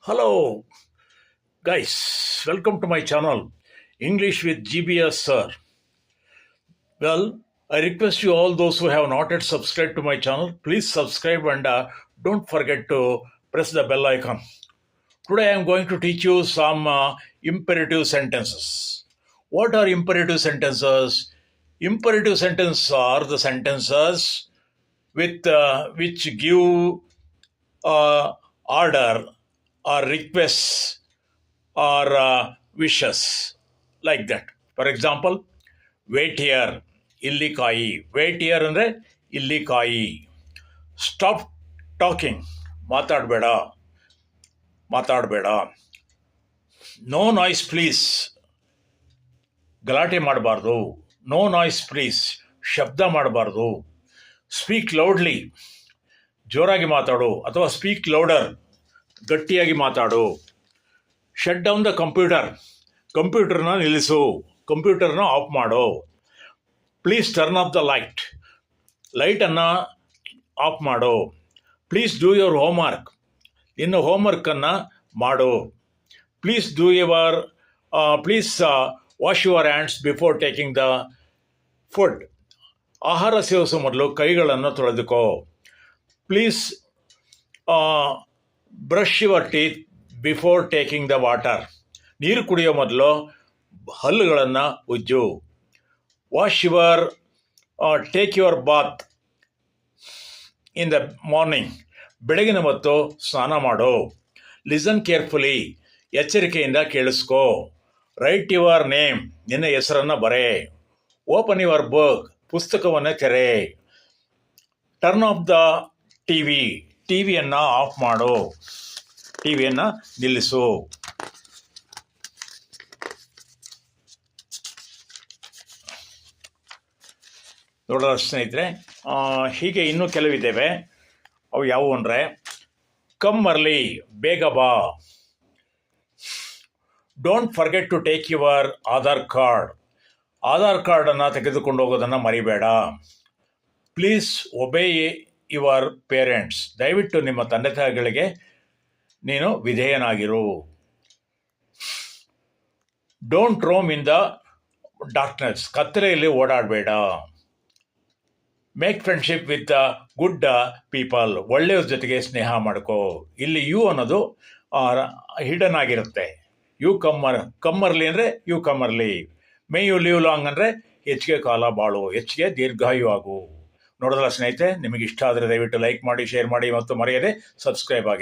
Hello, guys. Welcome to my channel, English with GBS Sir. Well, I request you all those who have not yet subscribed to my channel, please subscribe and don't forget to press the bell icon. Today I am going to teach you some imperative sentences. What are imperative sentences? Imperative sentences are the sentences with which give order or requests or wishes like that. For example, wait here, illi kai. Wait here andre illi kai. Stop talking, matadbeda, matadbeda. No noise please, ಗಲಾಟೆ ಮಾಡಬಾರ್ದು. No noise please, ಶಬ್ದ ಮಾಡಬಾರ್ದು. Speak loudly, ಜೋರಾಗಿ ಮಾತಾಡು, ಅಥವಾ speak louder, ಗಟ್ಟಿಯಾಗಿ ಮಾತಾಡು. Shut down the computer, ಕಂಪ್ಯೂಟರ್ನ ನಿಲ್ಲಿಸು, ಕಂಪ್ಯೂಟರ್ನ ಆಫ್ ಮಾಡು. Please turn off the light, ಲೈಟನ್ನು ಆಫ್ ಮಾಡು. ಪ್ಲೀಸ್ ಡೂ ಯುವರ್ ಹೋಮ್ವರ್ಕ್, ಇನ್ನು ಹೋಮ್ವರ್ಕನ್ನು ಮಾಡು. Please do your please wash your hands before taking the food, ಆಹಾರ ಸೇವಿಸುವ ಮೊದಲು ಕೈಗಳನ್ನು ತೊಳೆದುಕೋ. Please brush your teeth before taking the water, ನೀರು ಕುಡಿಯೋ ಮೊದಲು ಹಲ್ಲುಗಳನ್ನು ಉಜ್ಜು. Wash your take your bath in the morning, ಬೆಳಗಿನ ಹೊತ್ತು ಸ್ನಾನ ಮಾಡು. ಲಿಸನ್ ಕೇರ್ಫುಲಿ, ಎಚ್ಚರಿಕೆಯಿಂದ ಕೇಳಿಸ್ಕೋ. ರೈಟ್ ಯುವರ್ ನೇಮ್, ನಿನ್ನ ಹೆಸರನ್ನು ಬರೆ. ಓಪನ್ ಯುವರ್ ಬುಕ್, ಪುಸ್ತಕವನ್ನು ತೆರೆ. ಟರ್ನ್ ಆಫ್ ದ ಟಿವಿ, ಟಿವಿಯನ್ನು ಆಫ್ ಮಾಡು, ಟಿವಿಯನ್ನು ನಿಲ್ಲಿಸು. ನೋಡೋಣ ಸ್ನೇಹಿತರೆ, ಹೀಗೆ ಇನ್ನೂ ಕೆಲವಿದ್ದೇವೆ. ಅವು ಯಾವುವು ಅಂದರೆ, ಕಮ್ ಅರ್ಲಿ, ಬೇಗ ಬಾ. Don't forget to take your Aadhaar card, Aadhaar ಕಾರ್ಡನ್ನು ತೆಗೆದುಕೊಂಡು ಹೋಗೋದನ್ನು ಮರಿಬೇಡ. ಪ್ಲೀಸ್ ಒಬೇ ಯುವರ್ ಪೇರೆಂಟ್ಸ್, ದಯವಿಟ್ಟು ನಿಮ್ಮ ತಂದೆ ತಾಯಿಗಳಿಗೆ ನೀನು ವಿಧೇಯನಾಗಿರು. Don't roam in the darkness, ಕತ್ತಲೆಯಲ್ಲಿ ಓಡಾಡಬೇಡ. Make friendship with good people, ಒಳ್ಳೆಯವ್ರ ಜೊತೆಗೆ ಸ್ನೇಹ ಮಾಡ್ಕೋ. ಇಲ್ಲಿ ಯು ಅನ್ನೋದು ಹಿಡನ್ ಆಗಿರುತ್ತೆ. ಯು ಕಮ್ಮರ್ಲಿ ಅಂದರೆ you come early. May you live long ಅಂದರೆ ಹೆಚ್ಚಿಗೆ ಕಾಲ ಬಾಳು, ಹೆಚ್ಚಿಗೆ ದೀರ್ಘಾಯು ಆಗು. ನೋಡೋದಲ್ಲ ಸ್ನೇಹಿತರೆ, ನಿಮಗೆ ಇಷ್ಟ ಆದರೆ ದಯವಿಟ್ಟು ಲೈಕ್ ಮಾಡಿ, ಶೇರ್ ಮಾಡಿ ಮತ್ತು ಮರೆಯದೆ ಸಬ್ಸ್ಕ್ರೈಬ್ ಆಗಿ.